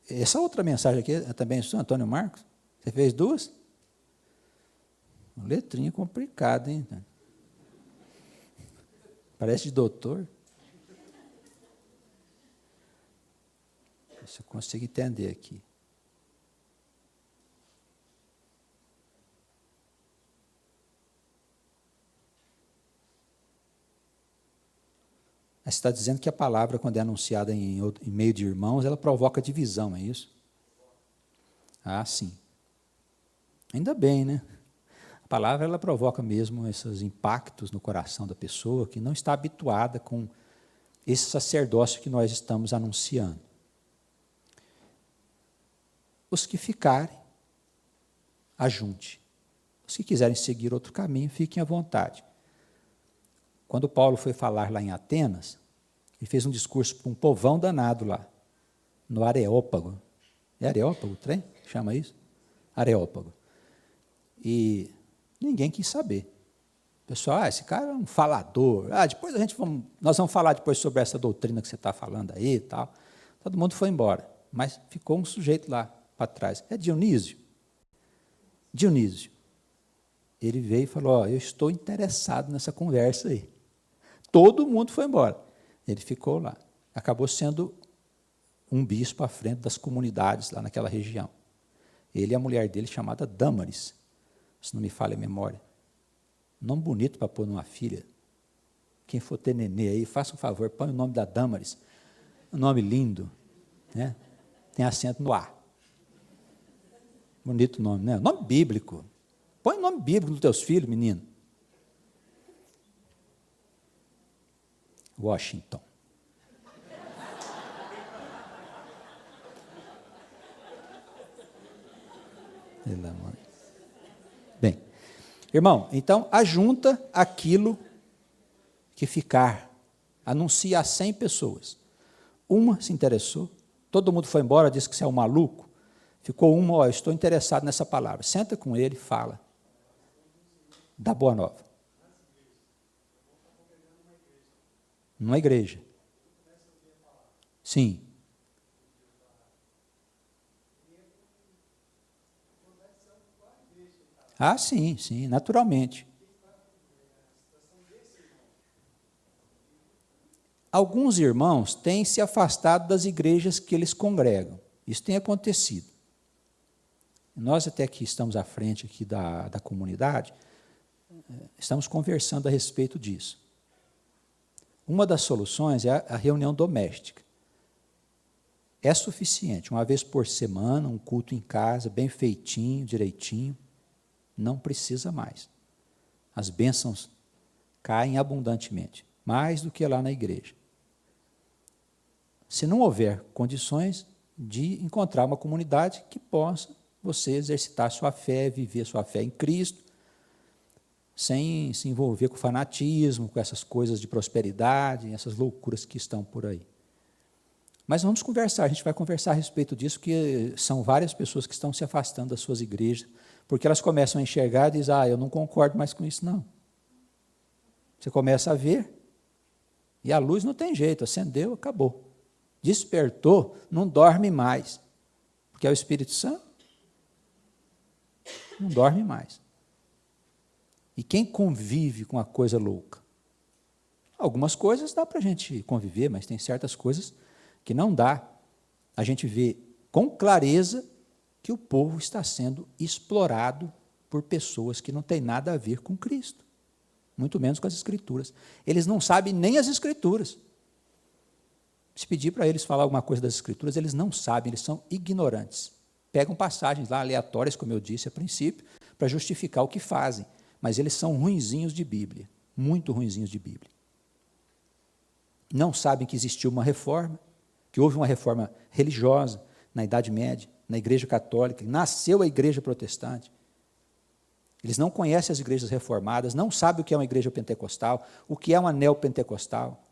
Essa outra mensagem aqui é também do Antônio Marcos? Você fez duas? Uma letrinha complicada, hein? Parece de doutor. Se eu consigo entender aqui. Você está dizendo que a palavra, quando é anunciada em meio de irmãos, ela provoca divisão, é isso? Sim. Ainda bem, né? A palavra, ela provoca mesmo esses impactos no coração da pessoa que não está habituada com esse sacerdócio que nós estamos anunciando. Os que ficarem, ajunte. Os que quiserem seguir outro caminho, fiquem à vontade. Quando Paulo foi falar lá em Atenas, ele fez um discurso para um povão danado lá, no Areópago. É Areópago o trem? Chama isso? Areópago. E ninguém quis saber. O pessoal, esse cara é um falador. Depois nós vamos falar depois sobre essa doutrina que você está falando aí e tal. Todo mundo foi embora. Mas ficou um sujeito lá para trás. É Dionísio. Dionísio. Ele veio e falou, eu estou interessado nessa conversa aí. Todo mundo foi embora. Ele ficou lá. Acabou sendo um bispo à frente das comunidades lá naquela região. Ele e a mulher dele, chamada Dâmaris, se não me falha a memória. Nome bonito para pôr numa filha. Quem for ter nenê aí, faça um favor, põe o nome da Dâmaris. Um nome lindo, né? Tem acento no A. Bonito nome, né? Nome bíblico. Põe o nome bíblico dos teus filhos, menino. Washington. Bem, irmão, então ajunta aquilo que ficar. Anuncia a 100 pessoas. Uma se interessou, todo mundo foi embora, disse que você é um maluco. Ficou uma, eu estou interessado nessa palavra. Senta com ele, fala. Dá boa nova. Numa igreja. Sim. Sim, naturalmente. Alguns irmãos têm se afastado das igrejas que eles congregam. Isso tem acontecido. Nós até que estamos à frente aqui da comunidade, estamos conversando a respeito disso. Uma das soluções é a reunião doméstica. É suficiente, uma vez por semana, um culto em casa, bem feitinho, direitinho, não precisa mais. As bênçãos caem abundantemente, mais do que lá na igreja. Se não houver condições de encontrar uma comunidade que possa você exercitar sua fé, viver sua fé em Cristo, sem se envolver com fanatismo, com essas coisas de prosperidade, essas loucuras que estão por aí. Mas vamos conversar, a gente vai conversar a respeito disso, porque são várias pessoas que estão se afastando das suas igrejas, porque elas começam a enxergar e dizem, eu não concordo mais com isso, não. Você começa a ver, e a luz não tem jeito, acendeu, acabou. Despertou, não dorme mais, porque é o Espírito Santo. Não dorme mais. E quem convive com a coisa louca? Algumas coisas dá para a gente conviver, mas tem certas coisas que não dá. A gente vê com clareza que o povo está sendo explorado por pessoas que não têm nada a ver com Cristo, muito menos com as Escrituras. Eles não sabem nem as Escrituras. Se pedir para eles falar alguma coisa das Escrituras, eles não sabem, eles são ignorantes. Pegam passagens lá aleatórias, como eu disse a princípio, para justificar o que fazem, mas eles são ruinzinhos de Bíblia, muito ruinzinhos de Bíblia. Não sabem que existiu uma reforma, que houve uma reforma religiosa na Idade Média, na Igreja Católica, nasceu a Igreja Protestante. Eles não conhecem as igrejas reformadas, não sabem o que é uma igreja pentecostal, o que é uma neopentecostal.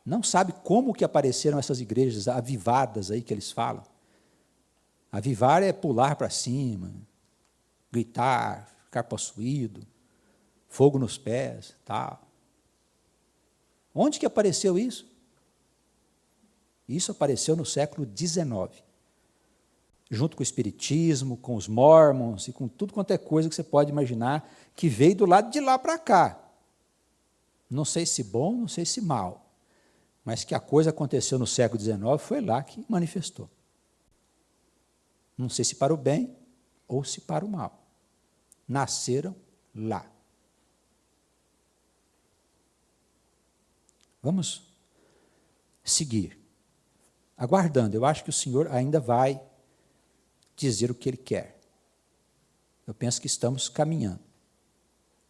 Não sabem como que apareceram essas igrejas avivadas aí que eles falam. Avivar é pular para cima, gritar, ficar possuído, fogo nos pés, tal. Onde que apareceu isso? Isso apareceu no século XIX, junto com o Espiritismo, com os Mormons e com tudo quanto é coisa que você pode imaginar, que veio do lado de lá para cá. Não sei se bom, não sei se mal, mas que a coisa aconteceu no século XIX, foi lá que manifestou. Não sei se para o bem ou se para o mal. Nasceram lá. Vamos seguir. Aguardando, eu acho que o Senhor ainda vai dizer o que Ele quer. Eu penso que estamos caminhando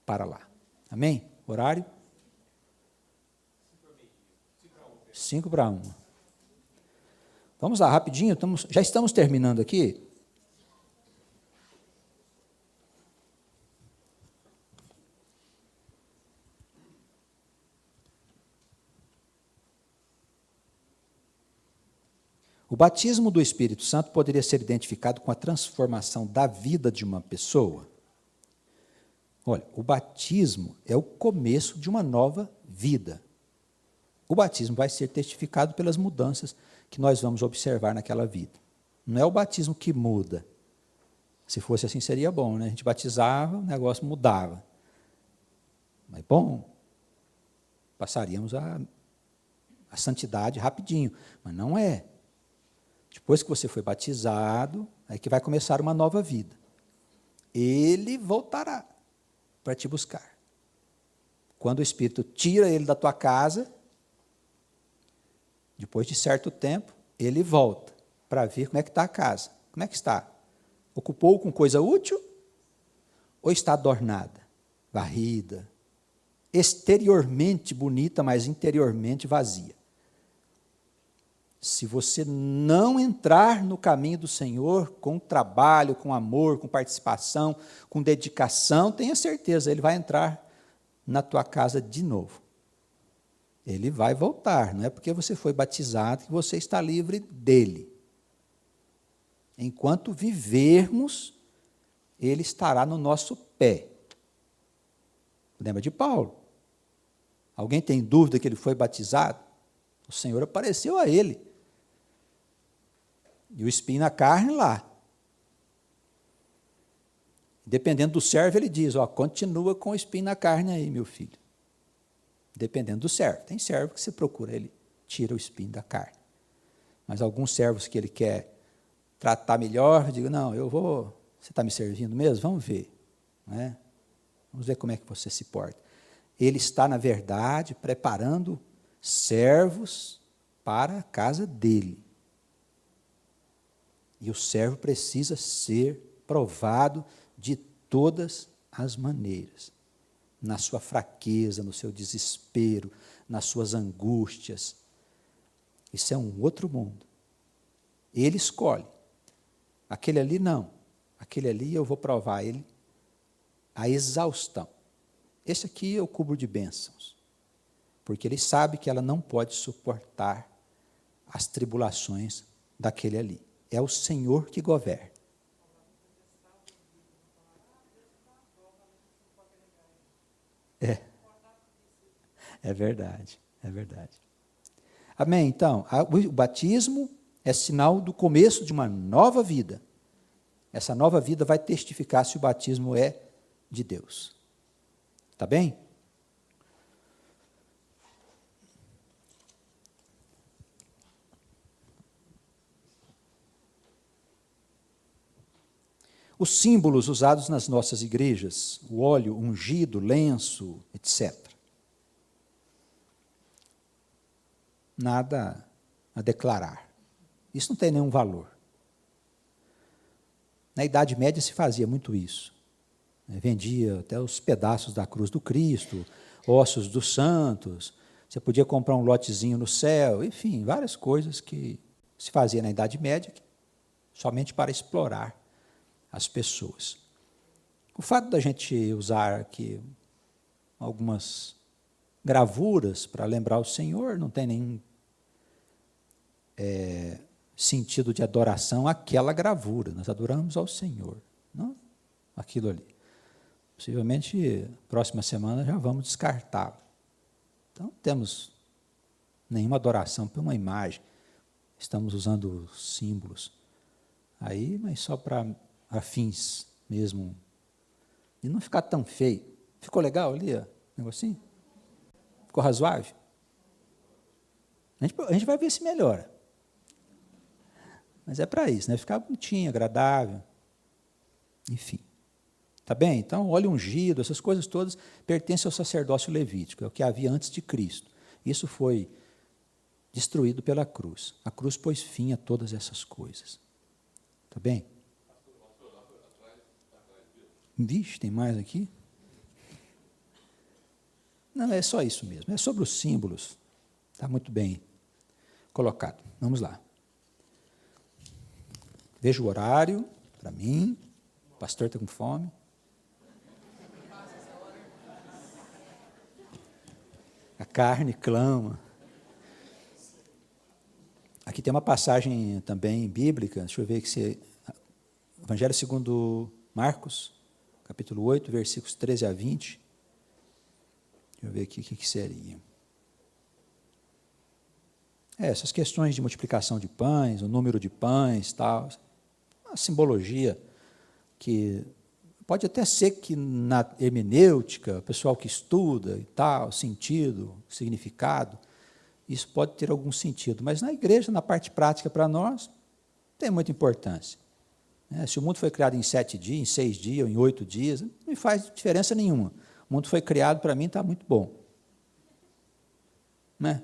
para lá. Amém? Horário? 5:55. Vamos lá, rapidinho, já estamos terminando aqui. O batismo do Espírito Santo poderia ser identificado com a transformação da vida de uma pessoa? Olha, o batismo é o começo de uma nova vida. O batismo vai ser testificado pelas mudanças que nós vamos observar naquela vida. Não é o batismo que muda. Se fosse assim, seria bom, né? A gente batizava, o negócio mudava. Mas, bom, passaríamos a santidade rapidinho. Mas não é. Depois que você foi batizado, é que vai começar uma nova vida. Ele voltará para te buscar. Quando o Espírito tira ele da tua casa, depois de certo tempo, ele volta para ver como é que está a casa. Como é que está? Ocupou com coisa útil? Ou está adornada, varrida, exteriormente bonita, mas interiormente vazia? Se você não entrar no caminho do Senhor com trabalho, com amor, com participação, com dedicação, tenha certeza, Ele vai entrar na tua casa de novo. Ele vai voltar, não é porque você foi batizado que você está livre dele. Enquanto vivermos, ele estará no nosso pé. Lembra de Paulo? Alguém tem dúvida que ele foi batizado? O Senhor apareceu a ele. E o espinho na carne lá. Dependendo do servo, ele diz, continua com o espinho na carne aí, meu filho. Dependendo do servo. Tem servo que você procura, ele tira o espinho da carne. Mas alguns servos que ele quer tratar melhor, eu digo, não, você está me servindo mesmo? Vamos ver. Né? Vamos ver como é que você se porta. Ele está, na verdade, preparando servos para a casa dele. E o servo precisa ser provado de todas as maneiras. Na sua fraqueza, no seu desespero, nas suas angústias. Isso é um outro mundo. Ele escolhe. Aquele ali não. Aquele ali eu vou provar ele a exaustão. Esse aqui eu cubro de bênçãos. Porque ele sabe que ela não pode suportar as tribulações daquele ali. É o Senhor que governa. É verdade, é verdade. Amém? Então, o batismo é sinal do começo de uma nova vida. Essa nova vida vai testificar se o batismo é de Deus. Tá bem? Os símbolos usados nas nossas igrejas, o óleo ungido, lenço, etc. Nada a declarar. Isso não tem nenhum valor. Na Idade Média se fazia muito isso. Vendia até os pedaços da cruz do Cristo, ossos dos santos, você podia comprar um lotezinho no céu, enfim, várias coisas que se fazia na Idade Média, somente para explorar as pessoas. O fato da gente usar aqui algumas gravuras para lembrar o Senhor, não tem nenhum sentido de adoração àquela gravura. Nós adoramos ao Senhor, não aquilo ali. Possivelmente, próxima semana, já vamos descartá-lo. Então, não temos nenhuma adoração por uma imagem. Estamos usando símbolos. Aí, mas só para fins mesmo. E não ficar tão feio. Ficou legal ali, ó, negocinho? Ficou razoável? A gente vai ver se melhora. Mas é para isso, né? Ficar bonitinho, agradável. Enfim. Tá bem? Então, óleo ungido, essas coisas todas pertencem ao sacerdócio levítico, é o que havia antes de Cristo. Isso foi destruído pela cruz. A cruz pôs fim a todas essas coisas. Tá bem? Vixe, tem mais aqui? Não, é só isso mesmo. É sobre os símbolos. Está muito bem colocado. Vamos lá. Veja o horário, para mim. O pastor está com fome. A carne clama. Aqui tem uma passagem também bíblica. Deixa eu ver que se Evangelho segundo Marcos, capítulo 8, versículos 13 a 20. Deixa eu ver aqui o que seria. Essas questões de multiplicação de pães, o número de pães, tal, uma simbologia que pode até ser que na hermenêutica, o pessoal que estuda e tal, sentido, significado, isso pode ter algum sentido, mas na igreja, na parte prática para nós, não tem muita importância. Se o mundo foi criado em 7 dias, em 6 dias, ou em 8 dias, não me faz diferença nenhuma. O mundo foi criado, para mim, está muito bom. Né?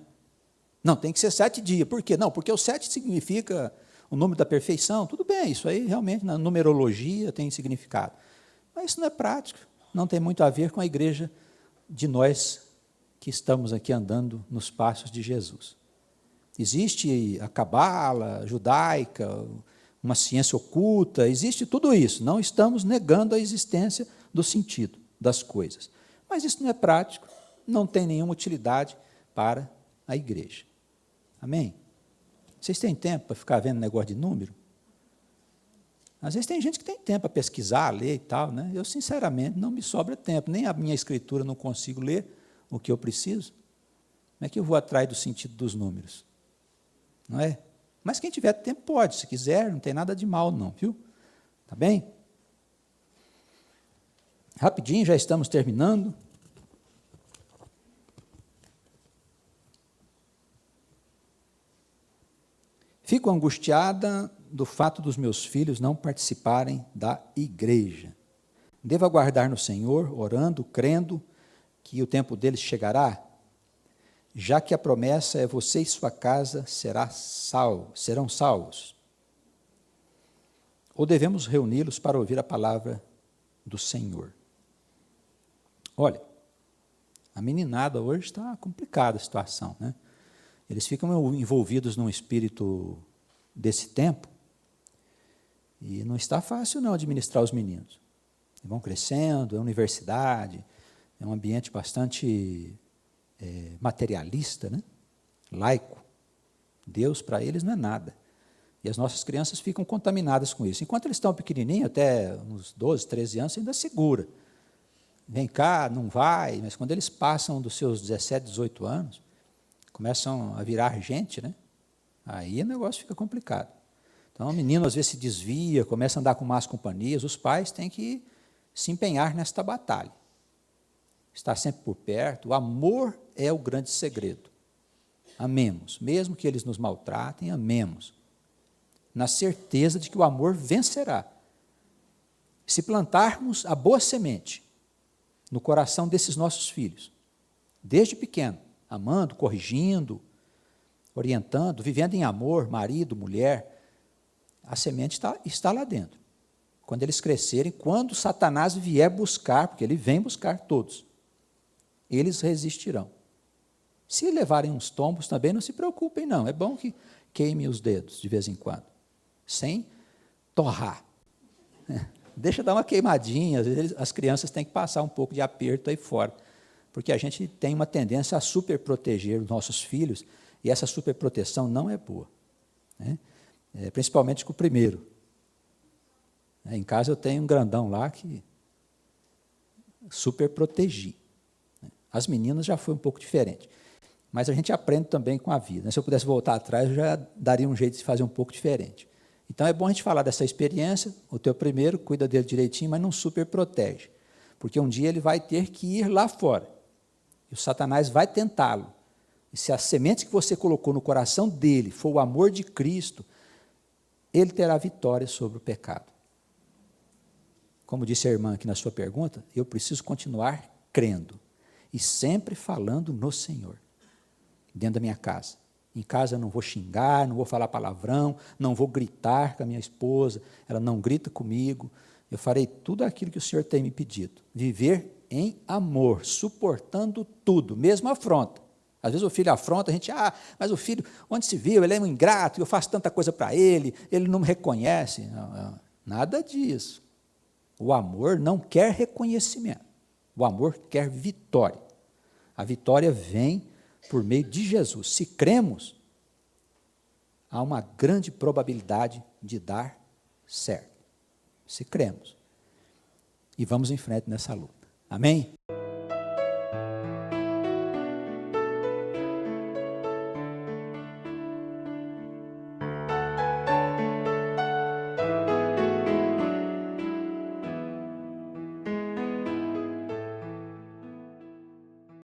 Não, tem que ser 7 dias. Por quê? Não, porque o 7 significa o número da perfeição. Tudo bem, isso aí realmente na numerologia tem significado. Mas isso não é prático, não tem muito a ver com a igreja de nós que estamos aqui andando nos passos de Jesus. Existe a cabala judaica, uma ciência oculta, existe tudo isso. Não estamos negando a existência do sentido das coisas. Mas isso não é prático, não tem nenhuma utilidade para a igreja. Amém? Vocês têm tempo para ficar vendo negócio de número? Às vezes tem gente que tem tempo para pesquisar, ler e tal, né? Eu, sinceramente, não me sobra tempo, nem a minha escritura não consigo ler o que eu preciso. Como é que eu vou atrás do sentido dos números? Não é? Mas quem tiver tempo pode, se quiser, não tem nada de mal não, viu? Tá bem? Rapidinho, já estamos terminando. Fico angustiada do fato dos meus filhos não participarem da igreja? Devo aguardar no Senhor, orando, crendo que o tempo deles chegará? Já que a promessa é você e sua casa serão salvos. Ou devemos reuni-los para ouvir a palavra do Senhor? Olha, a meninada hoje está complicada a situação, né? Eles ficam envolvidos num espírito desse tempo e não está fácil não administrar os meninos. Eles vão crescendo, é universidade, é um ambiente bastante materialista, né? Laico. Deus para eles não é nada. E as nossas crianças ficam contaminadas com isso. Enquanto eles estão pequenininhos, até uns 12, 13 anos, ainda segura. Vem cá, não vai, mas quando eles passam dos seus 17, 18 anos, começam a virar gente, né? Aí o negócio fica complicado. Então, o menino às vezes se desvia, começa a andar com más companhias, os pais têm que se empenhar nesta batalha. Estar sempre por perto, o amor é o grande segredo. Amemos, mesmo que eles nos maltratem, amemos, na certeza de que o amor vencerá. Se plantarmos a boa semente no coração desses nossos filhos, desde pequeno, amando, corrigindo, orientando, vivendo em amor, marido, mulher, a semente está lá dentro. Quando eles crescerem, quando Satanás vier buscar, porque ele vem buscar todos, eles resistirão. Se levarem uns tombos também, não se preocupem não, é bom que queime os dedos de vez em quando, sem torrar. Deixa dar uma queimadinha, às vezes as crianças têm que passar um pouco de aperto aí fora, porque a gente tem uma tendência a superproteger os nossos filhos, e essa superproteção não é boa, né? Principalmente com o primeiro. Em casa eu tenho um grandão lá que superprotegi. As meninas já foi um pouco diferente, mas a gente aprende também com a vida, né? Se eu pudesse voltar atrás, eu já daria um jeito de fazer um pouco diferente. Então é bom a gente falar dessa experiência, o teu primeiro, cuida dele direitinho, mas não superprotege, porque um dia ele vai ter que ir lá fora, e o Satanás vai tentá-lo. E se a semente que você colocou no coração dele for o amor de Cristo, ele terá vitória sobre o pecado. Como disse a irmã aqui na sua pergunta, eu preciso continuar crendo e sempre falando no Senhor, dentro da minha casa. Em casa eu não vou xingar, não vou falar palavrão, não vou gritar com a minha esposa, ela não grita comigo. Eu farei tudo aquilo que o Senhor tem me pedido. Viver em amor, suportando tudo, mesmo afronta. Às vezes o filho afronta, a gente, mas o filho, onde se viu, ele é um ingrato, eu faço tanta coisa para ele não me reconhece. Não, nada disso. O amor não quer reconhecimento, o amor quer vitória. A vitória vem por meio de Jesus. Se cremos, há uma grande probabilidade de dar certo. Se cremos. E vamos em frente nessa luta. Amém?